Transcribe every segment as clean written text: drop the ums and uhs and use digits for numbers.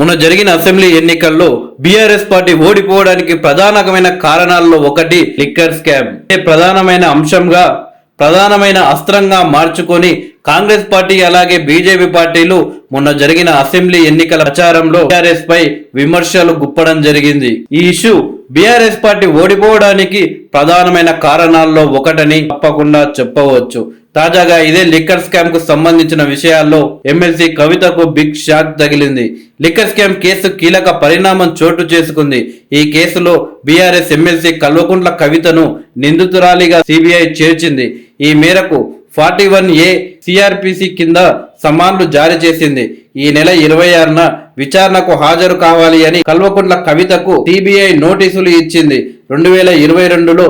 మొన్న జరిగిన అసెంబ్లీ ఎన్నికల్లో బీఆర్ఎస్ పార్టీ ఓడిపోవడానికి ప్రధానమైన కారణాల్లో ఒకటి లిక్కర్ స్కామ్. ప్రధానమైన అంశంగా ప్రధానమైన అస్త్రంగా మార్చుకొని కాంగ్రెస్ పార్టీ అలాగే బీజేపీ పార్టీలు మొన్న జరిగిన అసెంబ్లీ ఎన్నికల ప్రచారంలో బీఆర్ఎస్ పై విమర్శలు గుప్పడం జరిగింది. ఈ ఇష్యూ బీఆర్ఎస్ పార్టీ ఓడిపోవడానికి ప్రధానమైన కారణాల్లో ఒకటని తప్పకుండా చెప్పవచ్చు. తాజాగా ఇదే లిక్కర్ స్కామ్ కు సంబంధించిన విషయాల్లో ఎమ్మెల్సీ కవితకు బిగ్ షాక్ తగిలింది. లిక్కర్ స్కామ్ కేసు కీలక పరిణామం చోటు చేసుకుంది. ఈ కేసులో బీఆర్ఎస్ ఎమ్మెల్సీ కల్వకుంట్ల కవితను నిందితురాలిగా సిబిఐ చేర్చింది. ఈ మేరకు 41A సిఆర్పిసి కింద సమన్లు జారీ చేసింది. ఈ నెల 26న విచారణకు హాజరు కావాలి అని కల్వకుంట్ల కవితకు సిబిఐ నోటీసులు ఇచ్చింది. 2022లో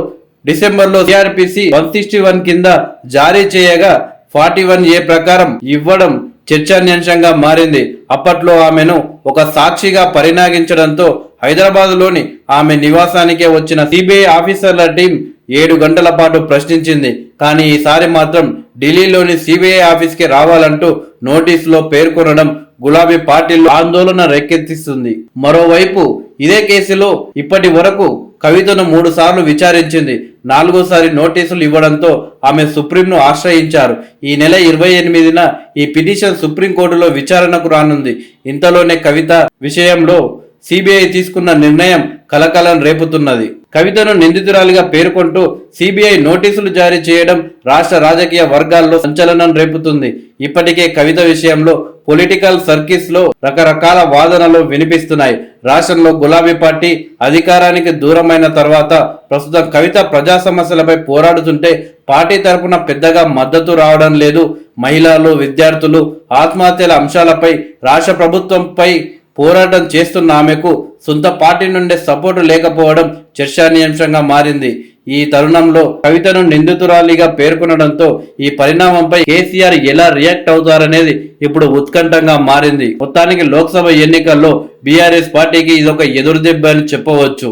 డిసెంబర్లో సిఆర్పిసి 161 కింద జారీ చేయగా 41A ప్రకారం ఇవ్వడం చర్చనీయాంశంగా మారింది. అప్పట్లో ఆమెను ఒక సాక్షిగా పరిగణించడంతో హైదరాబాద్ లోని ఆమె నివాసానికే వచ్చిన సిబిఐ ఆఫీసర్ల టీం 7 గంటల పాటు ప్రశ్నించింది. కానీ ఈసారి మాత్రం ఢిల్లీలోని సిబిఐ ఆఫీస్కి రావాలంటూ నోటీసులో పేర్కొనడం గులాబీ పార్టీలో ఆందోళన రేకెత్తిస్తుంది. మరోవైపు ఇదే కేసులో ఇప్పటి వరకు కవితను 3 సార్లు విచారించింది. 4వసారి నోటీసులు ఇవ్వడంతో ఆమె సుప్రీంను ఆశ్రయించారు. ఈ నెల 28న ఈ పిటిషన్ సుప్రీంకోర్టులో విచారణకు రానుంది. ఇంతలోనే కవిత విషయంలో సిబిఐ తీసుకున్న నిర్ణయం కలకలం రేపుతున్నది. కవితను నిందితురాలిగా పేర్కొంటూ సిబిఐ నోటీసులు జారీ చేయడం రాష్ట్ర రాజకీయ వర్గాల్లో సంచలనం రేపుతుంది. ఇప్పటికే కవిత విషయంలో పొలిటికల్ సర్కిల్స్ లో రకరకాల వాదనలు వినిపిస్తున్నాయి. రాష్ట్రంలో గులాబీ పార్టీ అధికారానికి దూరమైన తర్వాత ప్రస్తుతం కవిత ప్రజా సమస్యలపై పోరాడుతుంటే పార్టీ తరపున పెద్దగా మద్దతు రావడం లేదు. మహిళలు, విద్యార్థులు, ఆత్మహత్యల అంశాలపై రాష్ట్ర ప్రభుత్వంపై పోరాటం చేస్తున్న ఆమెకు సొంత పార్టీ నుండి సపోర్టు లేకపోవడం చర్చనీయాంశంగా మారింది. ఈ తరుణంలో కవితను నిందితురాలిగా పేర్కొనడంతో ఈ పరిణామంపై కేసీఆర్ ఎలా రియాక్ట్ అవుతారనేది ఇప్పుడు ఉత్కంఠంగా మారింది. మొత్తానికి లోక్సభ ఎన్నికల్లో బీఆర్ఎస్ పార్టీకి ఇదొక ఎదురుదెబ్బ అని చెప్పవచ్చు.